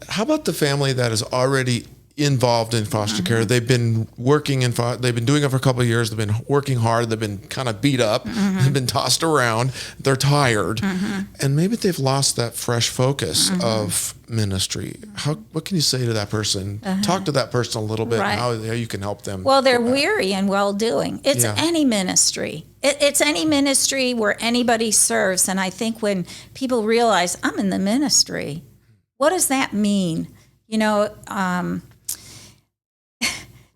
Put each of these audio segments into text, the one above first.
how about the family that is already involved in foster care? They've been working they've been doing it for a couple of years. They've been working hard. They've been kind of beat up. They've been tossed around. They're tired. And maybe they've lost that fresh focus of ministry. What can you say to that person? Talk to that person a little bit and how you can help them. Well, they're weary and well-doing. It's any ministry. It's any ministry where anybody serves. And I think when people realize, I'm in the ministry, what does that mean?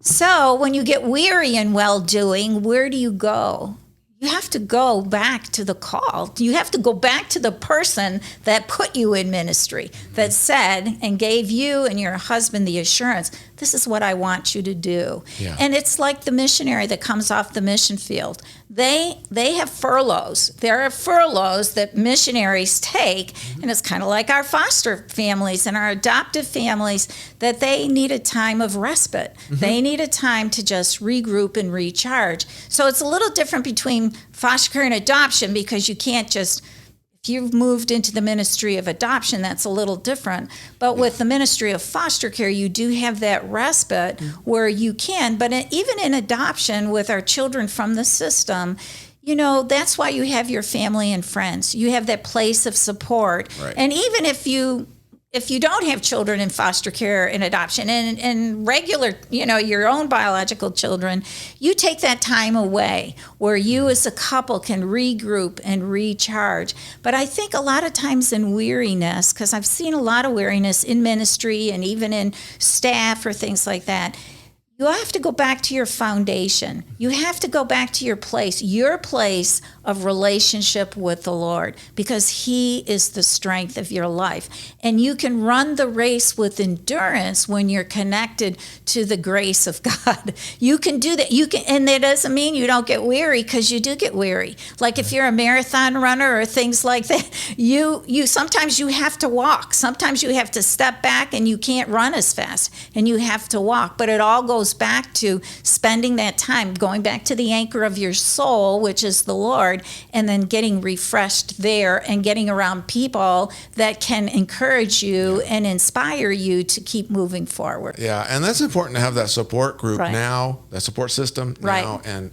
So when you get weary and well-doing, where do you go? You have to go back to the call. You have to go back to the person that put you in ministry, that said and gave you and your husband the assurance, this is what I want you to do. Yeah. And it's like the missionary that comes off the mission field. They have furloughs. There are furloughs that missionaries take, and it's kind of like our foster families and our adoptive families, that they need a time of respite. They need a time to just regroup and recharge. So it's a little different between foster care and adoption, because you can't just, if you've moved into the ministry of adoption, that's a little different. But with the ministry of foster care, you do have that respite where you can. But even in adoption with our children from the system, that's why you have your family and friends. You have that place of support. Right. And even if you don't have children in foster care and adoption and regular, your own biological children, you take that time away where you as a couple can regroup and recharge. But I think a lot of times in weariness, because I've seen a lot of weariness in ministry and even in staff or things like that, you have to go back to your foundation. You have to go back to your place of relationship with the Lord, because He is the strength of your life. And you can run the race with endurance when you're connected to the grace of God. You can do that. And that doesn't mean you don't get weary, because you do get weary. Like if you're a marathon runner or things like that, you sometimes you have to walk. Sometimes you have to step back and you can't run as fast and you have to walk. But it all goes back to spending that time, going back to the anchor of your soul, which is the Lord, and then getting refreshed there and getting around people that can encourage you and inspire you to keep moving forward. Yeah, and that's important to have that support group now, that support system now, and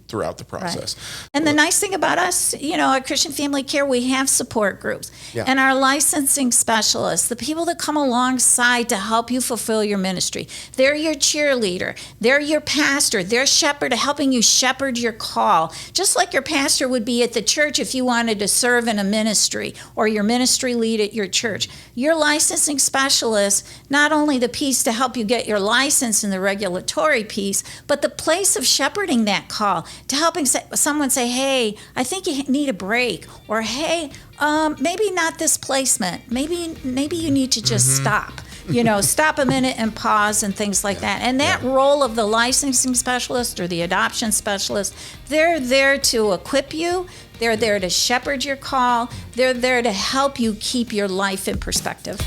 throughout the process. Right. And the nice thing about us, at Christian Family Care, we have support groups. Yeah. And our licensing specialists, the people that come alongside to help you fulfill your ministry, they're your cheerleader, they're your pastor, they're shepherd, helping you shepherd your call. Just like your pastor would be at the church if you wanted to serve in a ministry, or your ministry lead at your church. Your licensing specialist, not only the piece to help you get your license and the regulatory piece, but the place of shepherding that call, to helping someone say, hey, I think you need a break, or hey, maybe not this placement. Maybe you need to just stop. Stop a minute and pause and things like that. And that role of the licensing specialist or the adoption specialist, they're there to equip you. They're there to shepherd your call. They're there to help you keep your life in perspective.